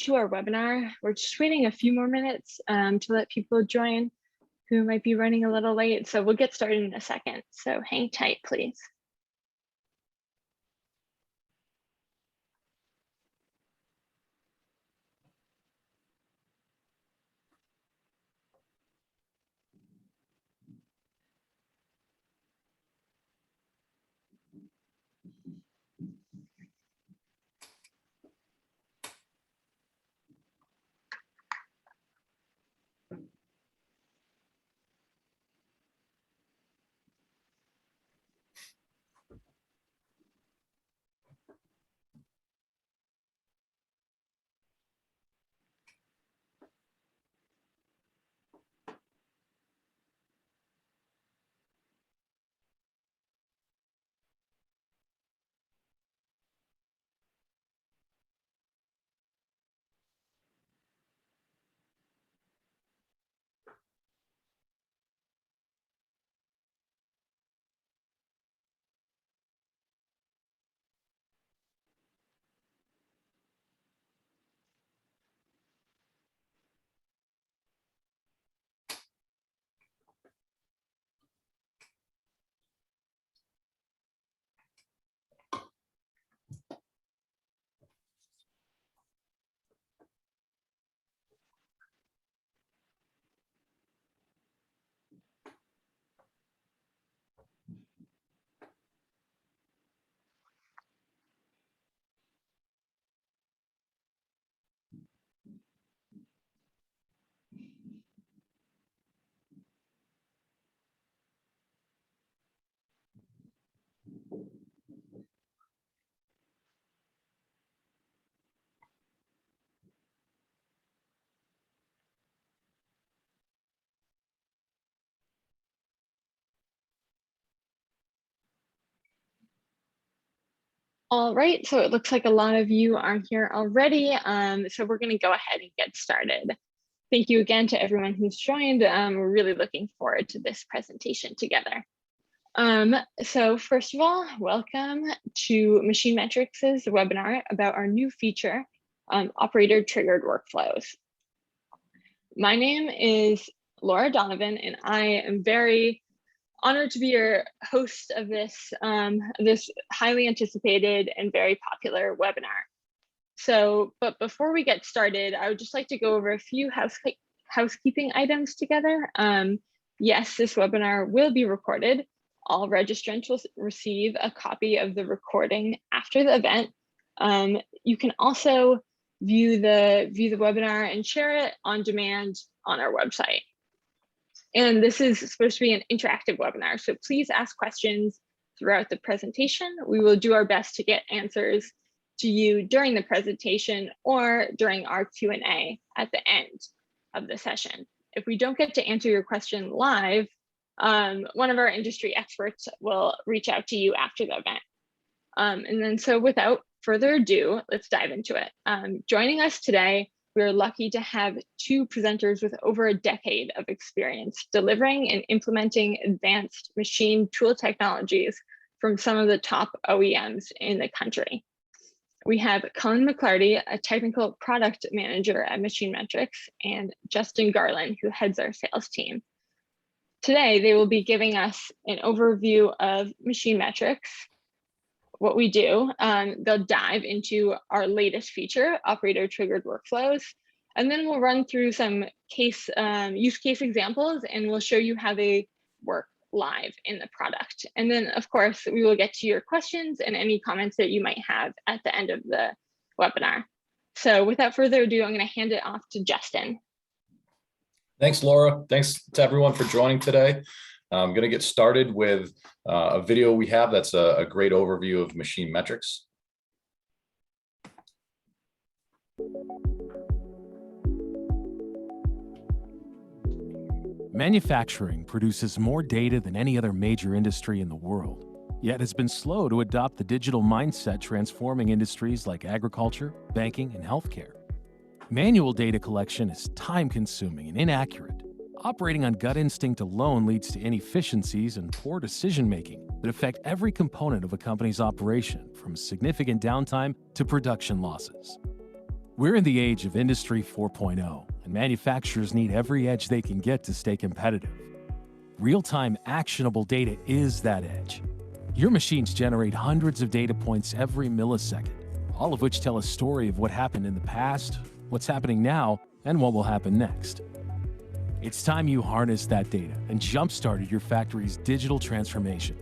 to our webinar. We're just waiting a few more minutes to let people join who might be running a little late. So we'll get started in a second. So hang tight, please. All right, so it looks like a lot of you are here already. So we're going to go ahead and get started. Thank you again to everyone who's joined. We're really looking forward to this presentation together. So first of all, welcome to Machine Metrics' webinar about our new feature, operator triggered workflows. My name is Laura Donovan, and I am very honored to be your host of this, this highly anticipated and very popular webinar. So, but before we get started, I would just like to go over a few housekeeping items together. Yes, this webinar will be recorded. All registrants will receive a copy of the recording after the event. You can also view the webinar and share it on demand on our website. And this is supposed to be an interactive webinar, so please ask questions throughout the presentation. We will do our best to get answers to you during the presentation or during our Q&A at the end of the session. If we don't get to answer your question live, one of our industry experts will reach out to you after the event. And then so without further ado, let's dive into it. Joining us today, we're lucky to have two presenters with over a decade of experience delivering and implementing advanced machine tool technologies from some of the top OEMs in the country. We have Colin McClarty, a technical product manager at Machine Metrics, and Justin Garland, who heads our sales team. Today, they will be giving us an overview of Machine Metrics, what we do. They'll dive into our latest feature, operator triggered workflows, and then we'll run through some use case examples, and we'll show you how they work live in the product. And then, of course, we will get to your questions and any comments that you might have at the end of the webinar. So without further ado, I'm going to hand it off to Justin. Thanks, Laura. Thanks to everyone for joining today. I'm going to get started with a video we have that's a great overview of Machine Metrics. Manufacturing produces more data than any other major industry in the world, yet has been slow to adopt the digital mindset transforming industries like agriculture, banking, and healthcare. Manual data collection is time-consuming and inaccurate. Operating on gut instinct alone leads to inefficiencies and poor decision-making that affect every component of a company's operation, from significant downtime to production losses. We're in the age of Industry 4.0, and manufacturers need every edge they can get to stay competitive. Real-time actionable data is that edge. Your machines generate hundreds of data points every millisecond, all of which tell a story of what happened in the past, what's happening now, and what will happen next. It's time you harness that data and jump-started your factory's digital transformation.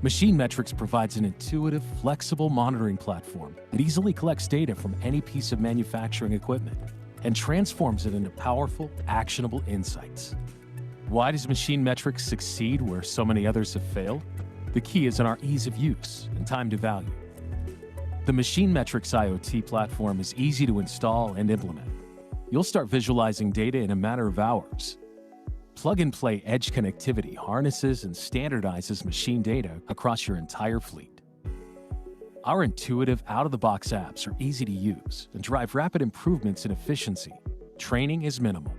Machine Metrics provides an intuitive, flexible monitoring platform that easily collects data from any piece of manufacturing equipment and transforms it into powerful, actionable insights. Why does Machine Metrics succeed where so many others have failed? The key is in our ease of use and time to value. The Machine Metrics IoT platform is easy to install and implement. You'll start visualizing data in a matter of hours. Plug-and-play edge connectivity harnesses and standardizes machine data across your entire fleet. Our intuitive, out-of-the-box apps are easy to use and drive rapid improvements in efficiency. Training is minimal.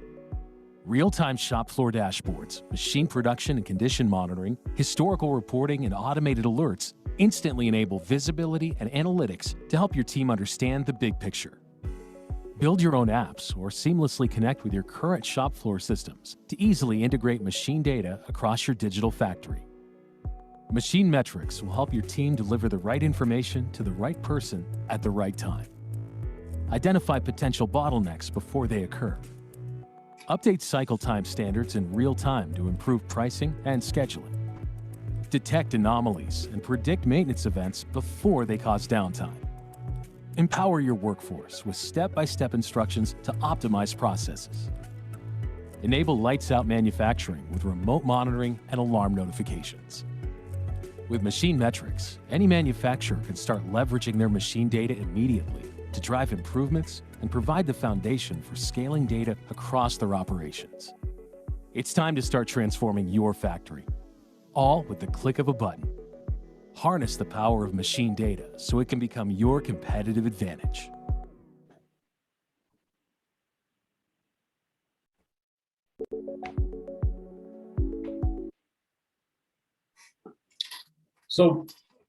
Real-time shop floor dashboards, machine production and condition monitoring, historical reporting, and automated alerts instantly enable visibility and analytics to help your team understand the big picture. Build your own apps or seamlessly connect with your current shop floor systems to easily integrate machine data across your digital factory. Machine Metrics will help your team deliver the right information to the right person at the right time. Identify potential bottlenecks before they occur. Update cycle time standards in real time to improve pricing and scheduling. Detect anomalies and predict maintenance events before they cause downtime. Empower your workforce with step-by-step instructions to optimize processes. Enable lights-out manufacturing with remote monitoring and alarm notifications. With Machine Metrics, any manufacturer can start leveraging their machine data immediately to drive improvements and provide the foundation for scaling data across their operations. It's time to start transforming your factory, all with the click of a button. Harness the power of machine data so it can become your competitive advantage. So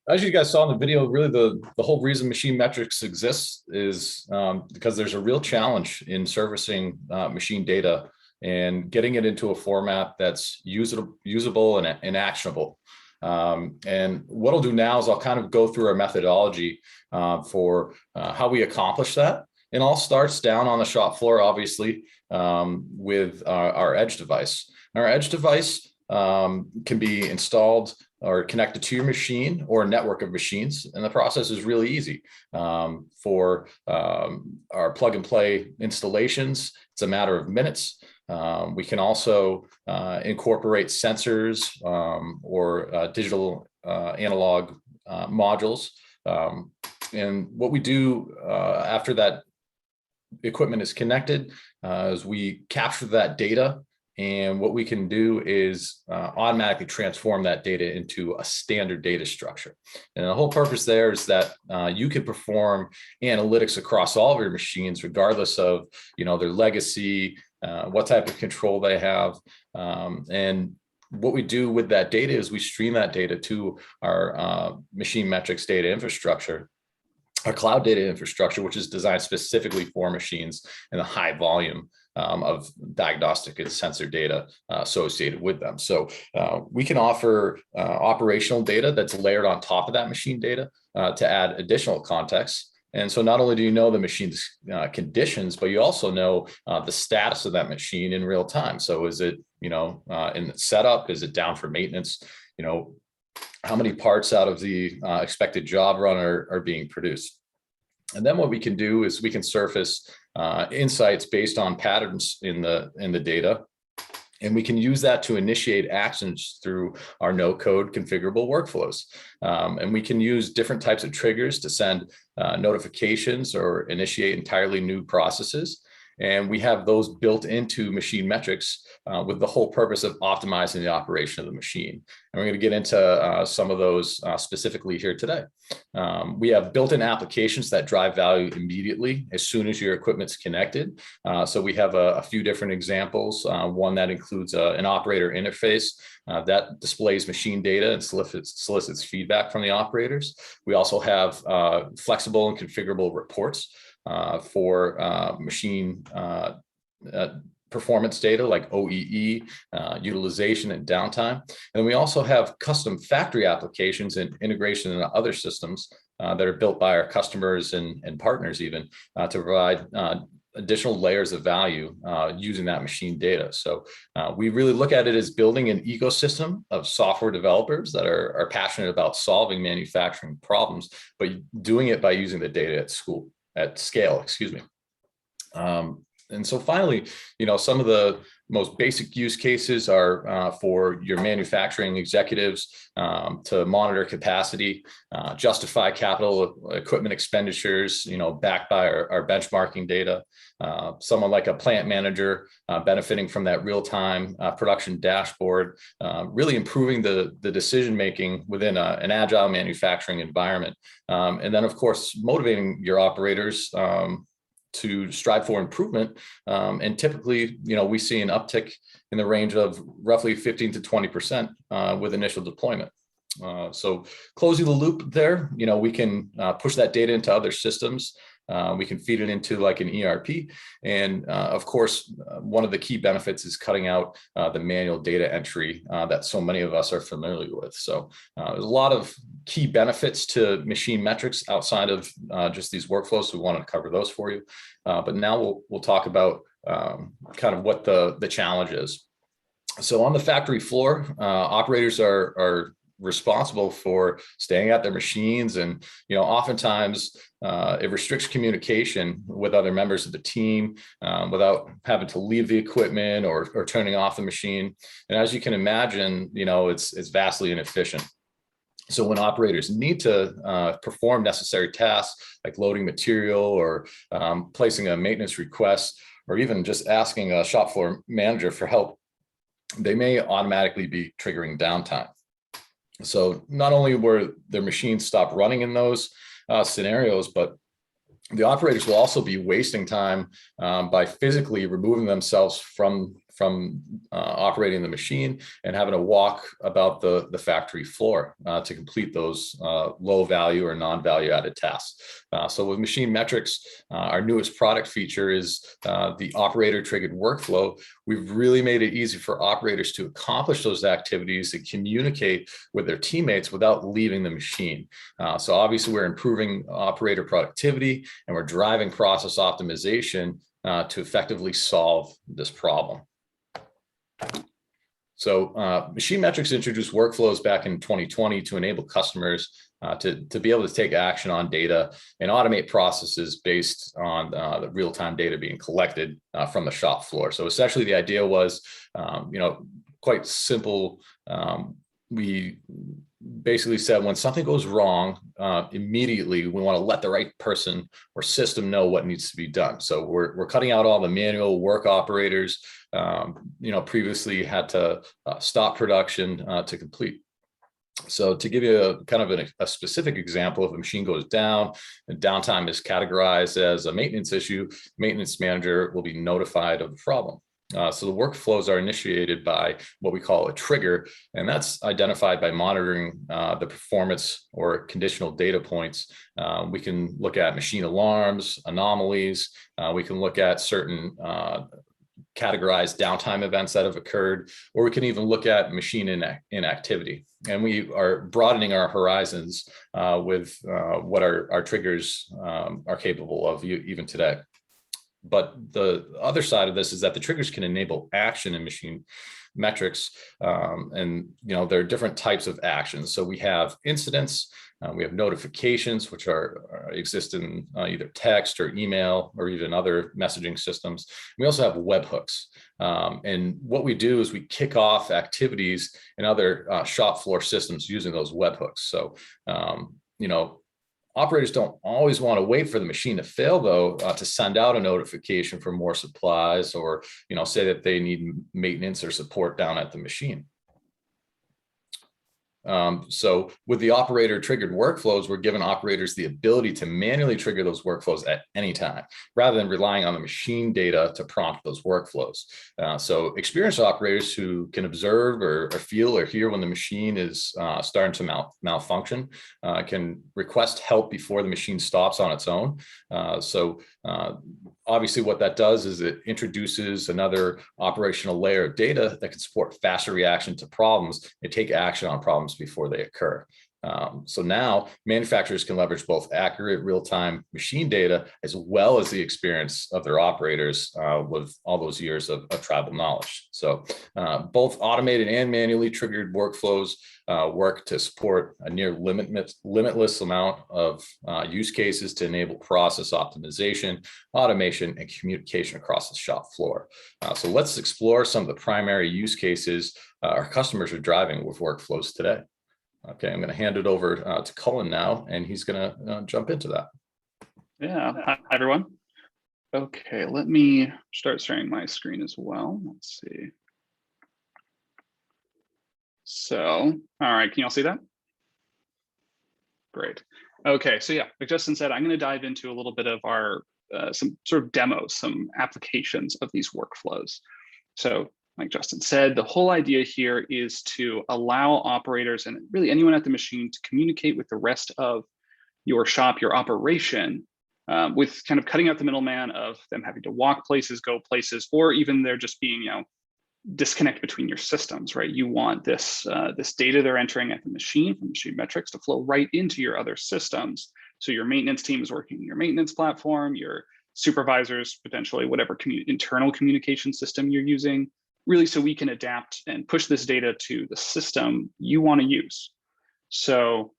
as you guys saw in the video, really the whole reason Machine Metrics exists is because there's a real challenge in servicing machine data and getting it into a format that's usable and actionable. And what I'll do now is I'll kind of go through our methodology for how we accomplish that. It all starts down on the shop floor, obviously, with our edge device. Our edge device can be installed or connected to your machine or a network of machines. And the process is really easy. For our plug and play installations, it's a matter of minutes. We can also incorporate sensors or digital analog modules. And what we do after that equipment is connected is we capture that data. And what we can do is automatically transform that data into a standard data structure. And the whole purpose there is that you can perform analytics across all of your machines, regardless of their legacy, what type of control they have. And what we do with that data is we stream that data to our Machine Metrics data infrastructure, our cloud data infrastructure, which is designed specifically for machines and the high volume of diagnostic and sensor data associated with them. So we can offer operational data that's layered on top of that machine data to add additional context. And so not only do you know the machine's conditions, but you also know the status of that machine in real time. So is it, in the setup? Is it down for maintenance? How many parts out of the expected job run are being produced? And then what we can do is we can surface insights based on patterns in the data. And we can use that to initiate actions through our no-code configurable workflows. And we can use different types of triggers to send notifications or initiate entirely new processes. And we have those built into Machine Metrics with the whole purpose of optimizing the operation of the machine. And we're going to get into some of those specifically here today. We have built-in applications that drive value immediately as soon as your equipment's connected. So we have a few different examples. One that includes an operator interface that displays machine data and solicits feedback from the operators. We also have flexible and configurable reports. for machine performance data like OEE, utilization and downtime. And we also have custom factory applications and integration into other systems that are built by our customers and partners even to provide additional layers of value using that machine data. So we really look at it as building an ecosystem of software developers that are passionate about solving manufacturing problems, but doing it by using the data at scale, excuse me. And so finally, some of the most basic use cases are for your manufacturing executives to monitor capacity, justify capital equipment expenditures, backed by our benchmarking data. Someone like a plant manager benefiting from that real-time production dashboard, really improving the decision-making within an agile manufacturing environment. And then, of course, motivating your operators to strive for improvement. And typically, we see an uptick in the range of roughly 15 to 20% with initial deployment. So closing the loop there, we can push that data into other systems. We can feed it into like an ERP. And of course, one of the key benefits is cutting out the manual data entry that so many of us are familiar with. So there's a lot of key benefits to machine metrics outside of just these workflows. So we wanted to cover those for you. But now we'll talk about kind of what the challenge is. So on the factory floor, operators are responsible for staying at their machines, and oftentimes it restricts communication with other members of the team without having to leave the equipment or turning off the machine. And as you can imagine, it's vastly inefficient. So when operators need to perform necessary tasks like loading material or placing a maintenance request, or even just asking a shop floor manager for help, they may automatically be triggering downtime. So not only will their machines stop running in those scenarios, but the operators will also be wasting time by physically removing themselves from operating the machine and having to walk about the factory floor to complete those low value or non-value added tasks. So with machine metrics, our newest product feature is the operator triggered workflow. We've really made it easy for operators to accomplish those activities and communicate with their teammates without leaving the machine. So obviously we're improving operator productivity and we're driving process optimization to effectively solve this problem. So machine metrics introduced workflows back in 2020 to enable customers to be able to take action on data and automate processes based on the real-time data being collected from the shop floor. So essentially the idea was, quite simple. We basically said when something goes wrong, immediately we want to let the right person or system know what needs to be done. So we're cutting out all the manual work operators, previously had to stop production to complete. So to give you a specific example, if a machine goes down and downtime is categorized as a maintenance issue, maintenance manager will be notified of the problem. So the workflows are initiated by what we call a trigger, and that's identified by monitoring the performance or conditional data points. We can look at machine alarms, anomalies. We can look at certain categorized downtime events that have occurred, or we can even look at machine inactivity. And we are broadening our horizons with what our triggers are capable of even today. But the other side of this is that the triggers can enable action in machine metrics. And there are different types of actions. So we have incidents, we have notifications, which exist in either text or email or even other messaging systems. We also have webhooks. And what we do is we kick off activities in other shop floor systems using those webhooks. So, operators don't always want to wait for the machine to fail, though, to send out a notification for more supplies or, say that they need maintenance or support down at the machine. So with the operator triggered workflows, we're giving operators the ability to manually trigger those workflows at any time, rather than relying on the machine data to prompt those workflows. So experienced operators who can observe or feel or hear when the machine is starting to malfunction can request help before the machine stops on its own. Obviously what that does is it introduces another operational layer of data that can support faster reaction to problems and take action on problems before they occur. So now manufacturers can leverage both accurate real-time machine data as well as the experience of their operators with all those years of tribal knowledge. So both automated and manually triggered workflows work to support a near limitless amount of use cases to enable process optimization, automation, and communication across the shop floor. So let's explore some of the primary use cases our customers are driving with workflows today. Okay, I'm going to hand it over to Cullen now, and he's going to jump into that. Yeah, hi everyone. Okay, let me start sharing my screen as well. Let's see. So, all right, can you all see that? Great. Okay, so yeah, like Justin said, I'm going to dive into a little bit of our some sort of demos, some applications of these workflows. So, like Justin said, the whole idea here is to allow operators and really anyone at the machine to communicate with the rest of your shop, your operation, with kind of cutting out the middleman of them having to walk places, go places, or even they're just being, disconnect between your systems, right? You want this this data they're entering at the machine from machine metrics to flow right into your other systems. So your maintenance team is working in your maintenance platform, your supervisors, potentially whatever internal communication system you're using, really so we can adapt and push this data to the system you want to use. So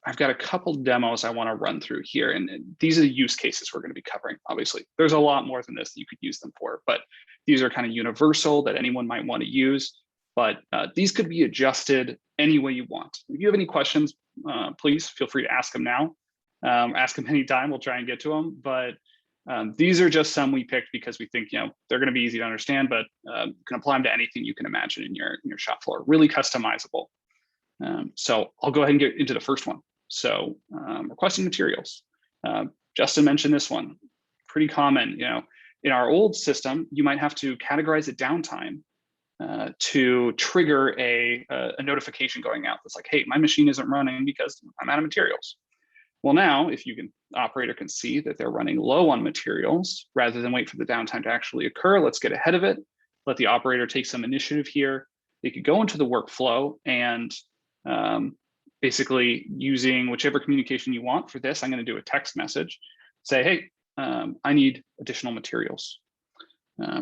I've got a couple demos I want to run through here, and these are the use cases we're going to be covering. Obviously, there's a lot more than this that you could use them for, but these are kind of universal that anyone might want to use, but these could be adjusted any way you want. If you have any questions, please feel free to ask them now. Ask them anytime, we'll try and get to them, but these are just some we picked because we think they're going to be easy to understand, but you can apply them to anything you can imagine in your shop floor. Really customizable. So I'll go ahead and get into the first one. So requesting materials. Justin mentioned this one. Pretty common. In our old system, you might have to categorize a downtime to trigger a notification going out that's like, hey, my machine isn't running because I'm out of materials. Well, now, if the operator can see that they're running low on materials, rather than wait for the downtime to actually occur, let's get ahead of it. Let the operator take some initiative here. They could go into the workflow and basically using whichever communication you want for this, I'm going to do a text message, say, hey, I need additional materials.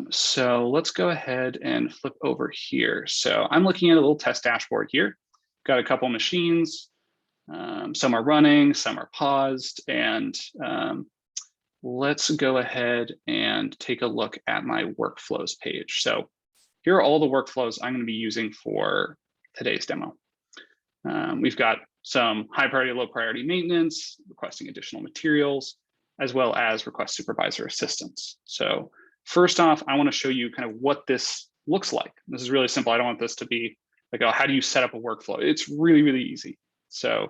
So let's go ahead and flip over here. So I'm looking at a little test dashboard here. Got a couple machines. Some are running, some are paused, and let's go ahead and take a look at my workflows page. So here are all the workflows I'm going to be using for today's demo. We've got some high priority, low priority maintenance, requesting additional materials, as well as request supervisor assistance. So first off, I want to show you kind of what this looks like. This is really simple. I don't want this to be like, oh, how do you set up a workflow? It's really, really easy. So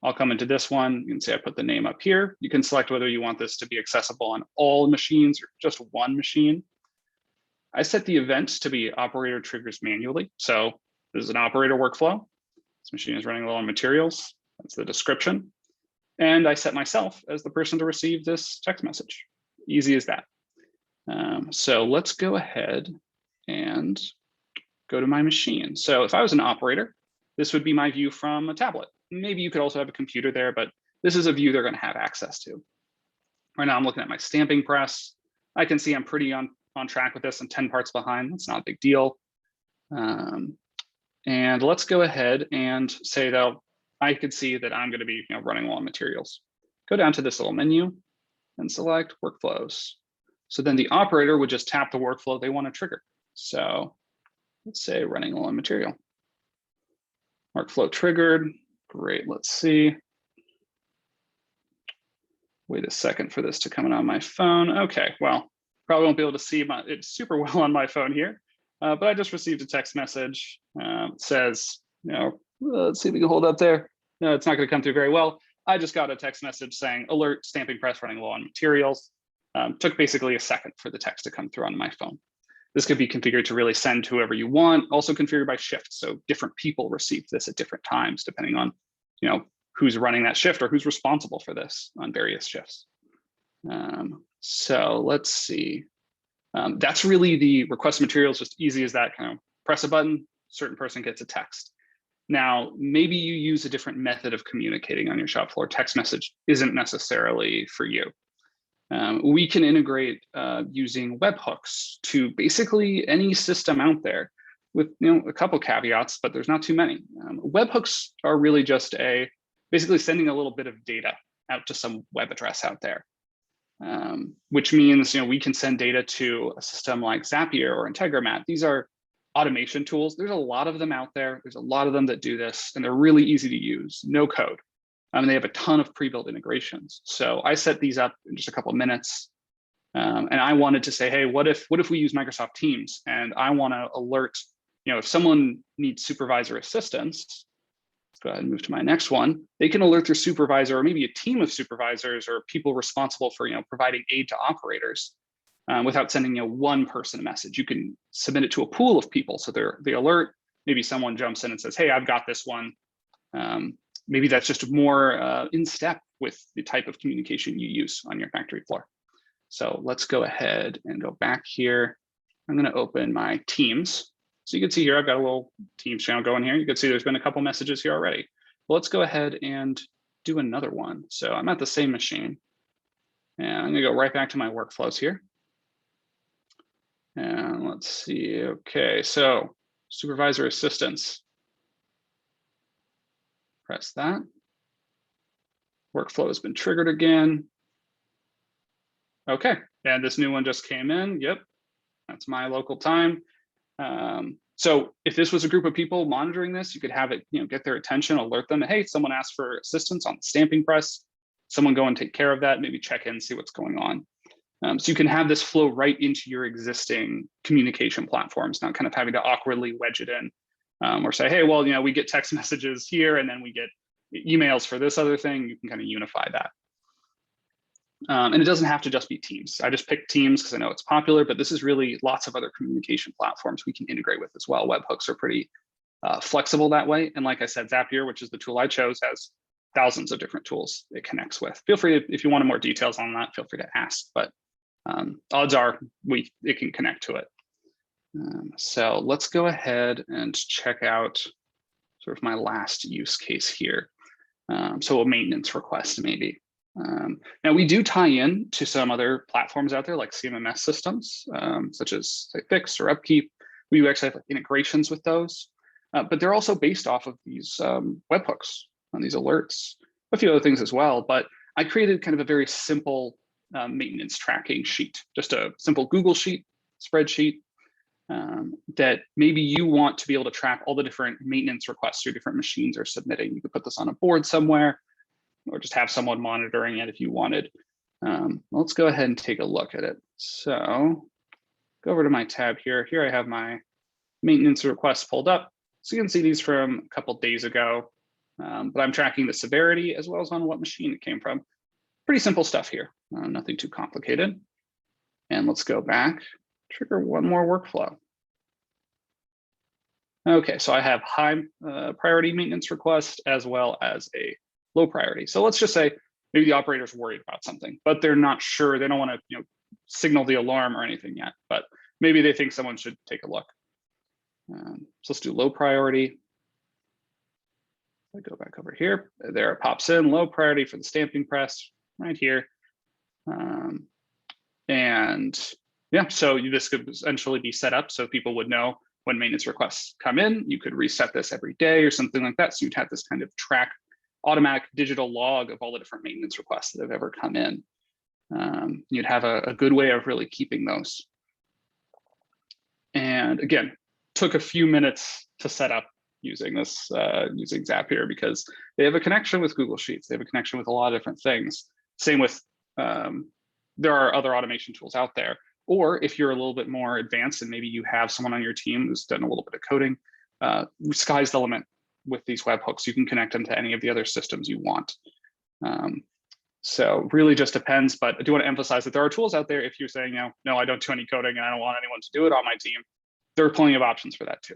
I'll come into this one. You can see I put the name up here. You can select whether you want this to be accessible on all machines or just one machine. I set the events to be operator triggers manually. So this is an operator workflow. This machine is running low on materials. That's the description. And I set myself as the person to receive this text message. Easy as that. So let's go ahead and go to my machine. So if I was an operator, this would be my view from a tablet. Maybe you could also have a computer there, but this is a view they're going to have access to. Right now I'm looking at my stamping press. I can see I'm pretty on track with this. I'm 10 parts behind. That's not a big deal. And let's go ahead and say that I could see that I'm going to be running low on materials. Go down to this little menu and select workflows. So then the operator would just tap the workflow they want to trigger. So let's say running low on material. Workflow triggered. Great, let's see. Wait a second for this to come in on my phone. Okay, well, probably won't be able to see it super well on my phone here, but I just received a text message. It says, let's see if we can hold up there. No, it's not going to come through very well. I just got a text message saying alert, stamping press running low on materials. Took basically a second for the text to come through on my phone. This could be configured to really send to whoever you want, also configured by shift. So different people receive this at different times, depending on, who's running that shift or who's responsible for this on various shifts. So let's see. That's really the request materials, just easy as that. Kind of press a button, certain person gets a text. Now, maybe you use a different method of communicating on your shop floor. Text message isn't necessarily for you. We can integrate using webhooks to basically any system out there with a couple caveats, but there's not too many. Webhooks are really just basically sending a little bit of data out to some web address out there, which means we can send data to a system like Zapier or Integromat. These are automation tools. There's a lot of them out there. There's a lot of them that do this, and they're really easy to use, no code. They have a ton of pre-built integrations. So I set these up in just a couple of minutes. And I wanted to say, hey, what if we use Microsoft Teams and I want to alert, if someone needs supervisor assistance, let's go ahead and move to my next one. They can alert their supervisor or maybe a team of supervisors or people responsible for, providing aid to operators without sending one person a message. You can submit it to a pool of people. So they alert, maybe someone jumps in and says, hey, I've got this one. Maybe that's just more in step with the type of communication you use on your factory floor. So let's go ahead and go back here. I'm going to open my Teams. So you can see here, I've got a little Teams channel going here. You can see there's been a couple messages here already. Well, let's go ahead and do another one. So I'm at the same machine. And I'm going to go right back to my workflows here. And let's see. Okay, so supervisor assistance. Press that. Workflow has been triggered again. Okay, and this new one just came in. Yep, that's my local time. So if this was a group of people monitoring this, you could have it, get their attention, alert them. Hey, someone asked for assistance on the stamping press. Someone go and take care of that. Maybe check in, see what's going on. So you can have this flow right into your existing communication platforms, not kind of having to awkwardly wedge it in. Or say, hey, well, we get text messages here and then we get emails for this other thing. You can kind of unify that. And it doesn't have to just be Teams. I just picked Teams because I know it's popular, but this is really lots of other communication platforms we can integrate with as well. Webhooks are pretty flexible that way. And like I said, Zapier, which is the tool I chose, has thousands of different tools it connects with. Feel free to, if you wanted more details on that, feel free to ask, but odds are it can connect to it. So let's go ahead and check out sort of my last use case here. So a maintenance request maybe. Now we do tie in to some other platforms out there like CMMS systems, such as say, Fix or Upkeep. We do actually have like, integrations with those, but they're also based off of these webhooks and these alerts, a few other things as well. But I created kind of a very simple maintenance tracking sheet, just a simple Google sheet, spreadsheet, that maybe you want to be able to track all the different maintenance requests your different machines are submitting. You could put this on a board somewhere or just have someone monitoring it if you wanted. Let's go ahead and take a look at it. So go over to my tab here. Here I have my maintenance requests pulled up. So you can see these from a couple days ago, but I'm tracking the severity as well as on what machine it came from. Pretty simple stuff here, nothing too complicated. And let's go back, trigger one more workflow. Okay, so I have high priority maintenance request as well as a low priority. So let's just say maybe the operator's worried about something, but they're not sure. They don't want to signal the alarm or anything yet, but maybe they think someone should take a look. So let's do low priority. I go back over here. There it pops in, low priority for the stamping press right here. And yeah, so this could essentially be set up so people would know when maintenance requests come in. You could reset this every day or something like that. So you'd have this kind of automatic digital log of all the different maintenance requests that have ever come in. You'd have a good way of really keeping those. And again, took a few minutes to set up using this, using Zapier, because they have a connection with Google Sheets. They have a connection with a lot of different things. Same with, there are other automation tools out there. Or if you're a little bit more advanced and maybe you have someone on your team who's done a little bit of coding, sky's the limit. with these webhooks. You can connect them to any of the other systems you want. So really just depends, but I do want to emphasize that there are tools out there if you're saying, no, I don't do any coding and I don't want anyone to do it on my team. There are plenty of options for that too.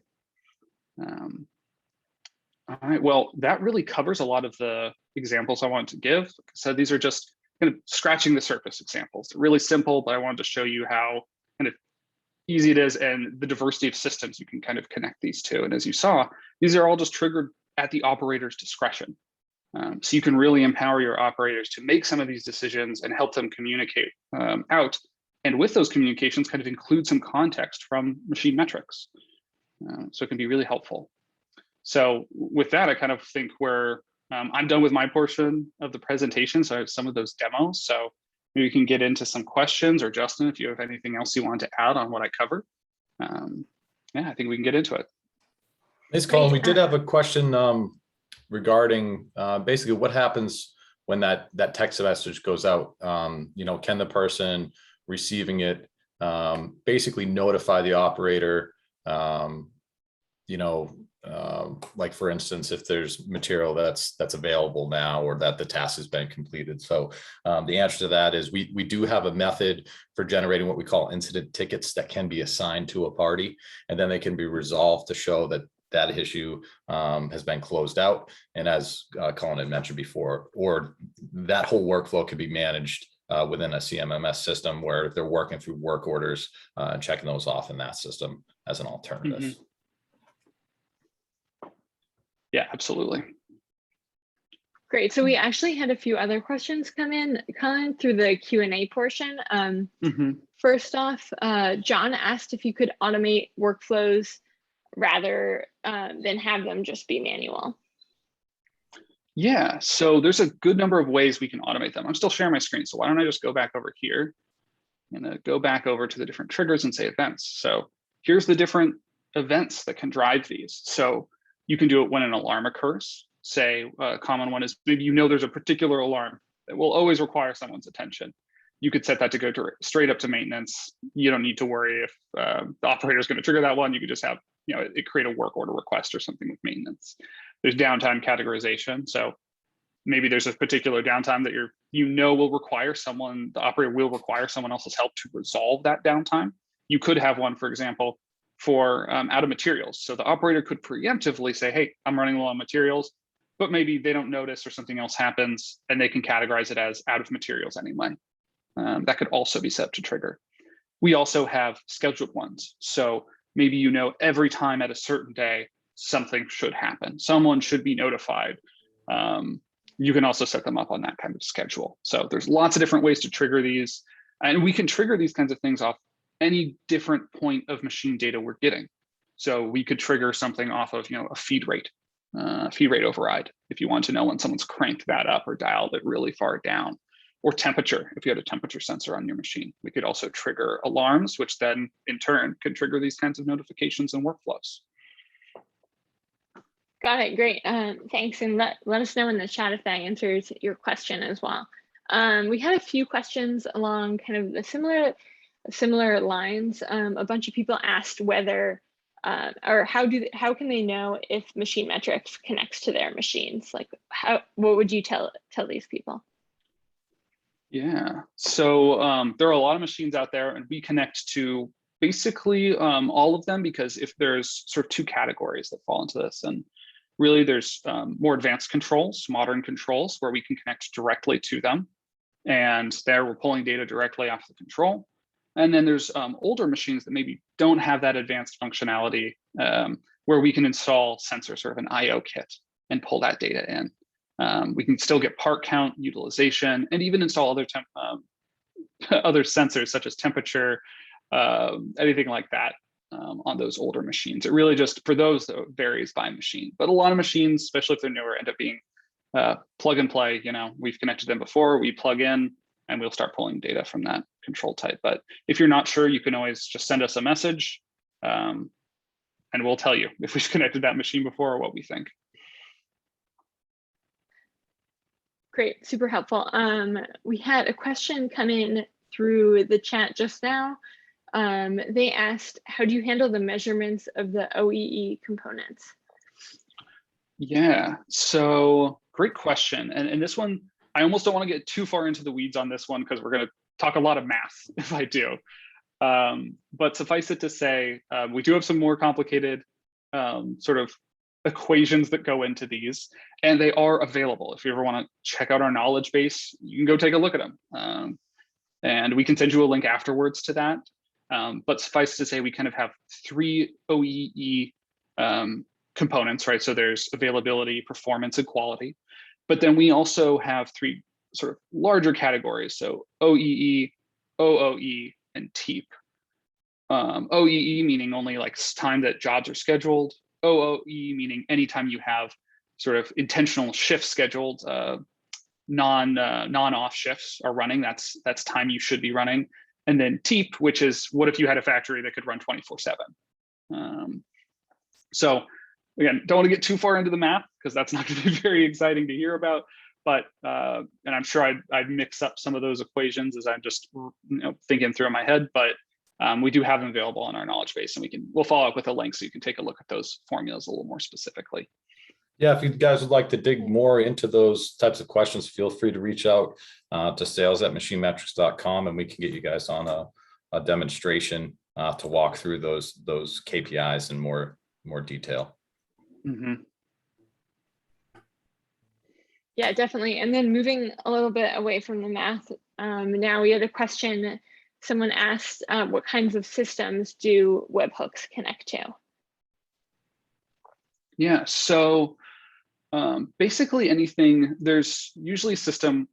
All right, well, that really covers a lot of the examples I wanted to give. So these are just kind of scratching the surface examples. Really simple, but I wanted to show you how kind of easy it is and the diversity of systems you can kind of connect these to. And as you saw, these are all just triggered at the operator's discretion. So you can really empower your operators to make some of these decisions and help them communicate out. And with those communications, kind of include some context from machine metrics. So it can be really helpful. So with that, I kind of think I'm done with my portion of the presentation. So I have some of those demos. So maybe we can get into some questions, or Justin, if you have anything else you want to add on what I covered. Yeah, I think we can get into it. Thanks, Colin. We did have a question regarding basically what happens when that text message goes out. Can the person receiving it basically notify the operator? Like for instance, if there's material that's available now or that the task has been completed. So the answer to that is we do have a method for generating what we call incident tickets that can be assigned to a party, and then they can be resolved to show that that issue has been closed out. And as Colin had mentioned before, or that whole workflow can be managed within a CMMS system where they're working through work orders and checking those off in that system as an alternative. Mm-hmm. Yeah, absolutely. Great. So we actually had a few other questions come in through the Q&A portion. First off, John asked if you could automate workflows rather than have them just be manual. Yeah, so there's a good number of ways we can automate them. I'm still sharing my screen, so why don't I just go back over here and go back over to the different triggers and say events. So here's the different events that can drive these. So you can do it when an alarm occurs. Say a common one is maybe there's a particular alarm that will always require someone's attention. You could set that to go straight up to maintenance. You don't need to worry if the operator is going to trigger that one. You could just have it create a work order request or something with maintenance. There's downtime categorization. So maybe there's a particular downtime that will require the operator will require someone else's help to resolve that downtime. You could have one, for example, for out of materials. So the operator could preemptively say, hey, I'm running low on materials, but maybe they don't notice or something else happens and they can categorize it as out of materials anyway. That could also be set to trigger. We also have scheduled ones. So maybe every time at a certain day, something should happen. Someone should be notified. You can also set them up on that kind of schedule. So there's lots of different ways to trigger these. And we can trigger these kinds of things off any different point of machine data we're getting. So we could trigger something off of a feed rate override if you want to know when someone's cranked that up or dialed it really far down, or temperature if you had a temperature sensor on your machine. We could also trigger alarms, which then in turn can trigger these kinds of notifications and workflows. Got it. Great. Thanks. And let us know in the chat if that answers your question as well. We had a few questions along kind of the similar lines. A bunch of people asked whether or how can they know if machine metrics connects to their machines? Like what would you tell these people? Yeah, so there are a lot of machines out there, and we connect to basically all of them, because if there's sort of two categories that fall into this, and really there's more advanced controls, modern controls, where we can connect directly to them, and there we're pulling data directly off the control. And then there's older machines that maybe don't have that advanced functionality, where we can install sensors, sort of an IO kit, and pull that data in. We can still get part count, utilization, and even install other sensors such as temperature, anything like that on those older machines. It really just, for those, though, varies by machine. But a lot of machines, especially if they're newer, end up being plug and play. We've connected them before, we plug in, and we'll start pulling data from that control type. But if you're not sure, you can always just send us a message, and we'll tell you if we've connected that machine before or what we think. Great, super helpful. We had a question come in through the chat just now. They asked, how do you handle the measurements of the OEE components? Yeah, so great question. And this one, I almost don't want to get too far into the weeds on this one because we're going to talk a lot of math if I do. But suffice it to say, we do have some more complicated sort of equations that go into these, and they are available. If you ever want to check out our knowledge base, you can go take a look at them. And we can send you a link afterwards to that. But suffice to say, we kind of have 3 OEE components, right? So there's availability, performance, and quality. But then we also have 3 sort of larger categories. So OEE, OOE, and TEEP. OEE meaning only like time that jobs are scheduled. OOE meaning anytime you have sort of intentional shifts scheduled, non-off shifts are running, that's time you should be running. And then TEEP, which is what if you had a factory that could run 24/7. So again, don't want to get too far into the math because that's not going to be very exciting to hear about. But and I'm sure I'd mix up some of those equations as I'm just thinking through in my head. But we do have them available on our knowledge base, and we'll follow up with a link so you can take a look at those formulas a little more specifically. Yeah, if you guys would like to dig more into those types of questions, feel free to reach out to sales@machinemetrics.com, and we can get you guys on a demonstration to walk through those KPIs in more detail. Mm-hmm. Yeah, definitely. And then moving a little bit away from the math, now we had a question. Someone asked, what kinds of systems do webhooks connect to? Yeah, so basically anything, there's usually a system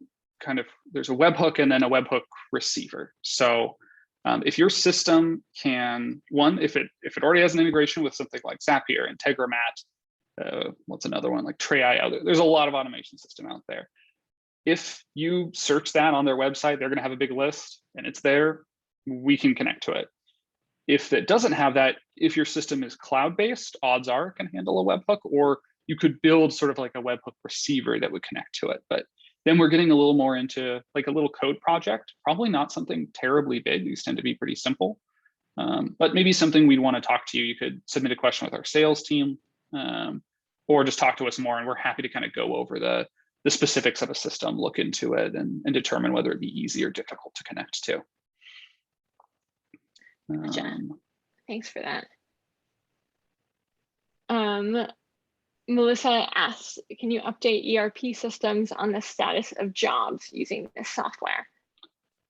there's a webhook and then a webhook receiver. So if your system can, if it already has an integration with something like Zapier, Integromat, what's another one, like Tray.io, there's a lot of automation system out there. If you search that on their website, they're going to have a big list and it's there, we can connect to it. If it doesn't have that, if your system is cloud-based, odds are it can handle a webhook, or you could build sort of like a webhook receiver that would connect to it. But then we're getting a little more into like a little code project, probably not something terribly big. These tend to be pretty simple, but maybe something we'd want to talk to you. You could submit a question with our sales team, or just talk to us more, and we're happy to kind of go over the specifics of a system, look into it, and determine whether it'd be easy or difficult to connect to. Gotcha. Thanks for that. Melissa asks, can you update ERP systems on the status of jobs using this software?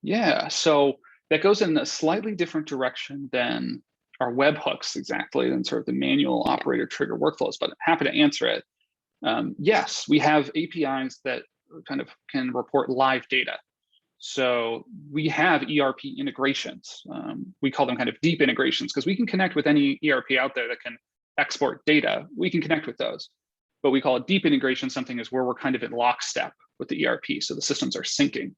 Yeah, so that goes in a slightly different direction than our webhooks exactly, than sort of the manual operator trigger workflows, but I'm happy to answer it. Yes, we have APIs that kind of can report live data. So we have ERP integrations. We call them kind of deep integrations because we can connect with any ERP out there that can export data. We can connect with those, but we call it deep integration. Something is where we're kind of in lockstep with the ERP. So the systems are syncing.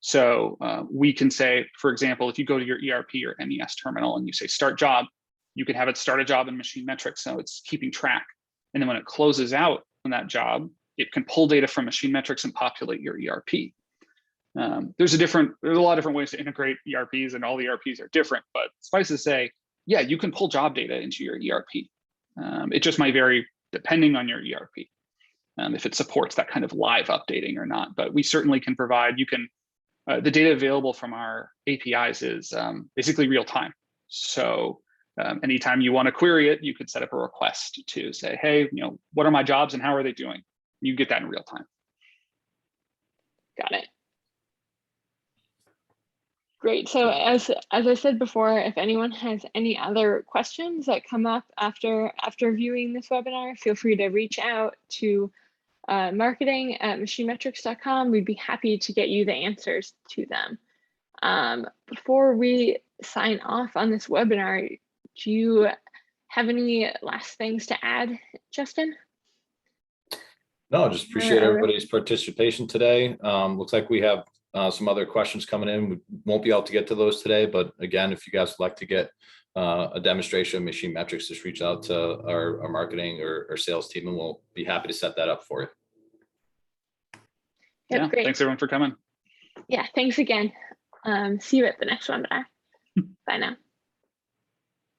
So we can say, for example, if you go to your ERP or MES terminal and you say start job, you can have it start a job in Machine Metrics. So it's keeping track. And then when it closes out on that job, it can pull data from Machine Metrics and populate your ERP. There's a lot of different ways to integrate ERPs, and all the ERPs are different, but suffice to say, yeah, you can pull job data into your ERP. It just might vary depending on your ERP, if it supports that kind of live updating or not, but we certainly can provide, the data available from our APIs is basically real time. So anytime you want to query it, you could set up a request to say, hey, what are my jobs and how are they doing? You get that in real time. Got it. Great. So as I said before, if anyone has any other questions that come up after viewing this webinar, feel free to reach out to marketing@machinemetrics.com. We'd be happy to get you the answers to them. Before we sign off on this webinar, do you have any last things to add, Justin? No, just appreciate everybody's participation today. Looks like we have some other questions coming in. We won't be able to get to those today, but again, if you guys would like to get a demonstration of Machine Metrics, just reach out to our marketing or sales team, and we'll be happy to set that up for you. Yep, yeah, great. Thanks everyone for coming. Yeah, thanks again. See you at the next webinar. Bye now.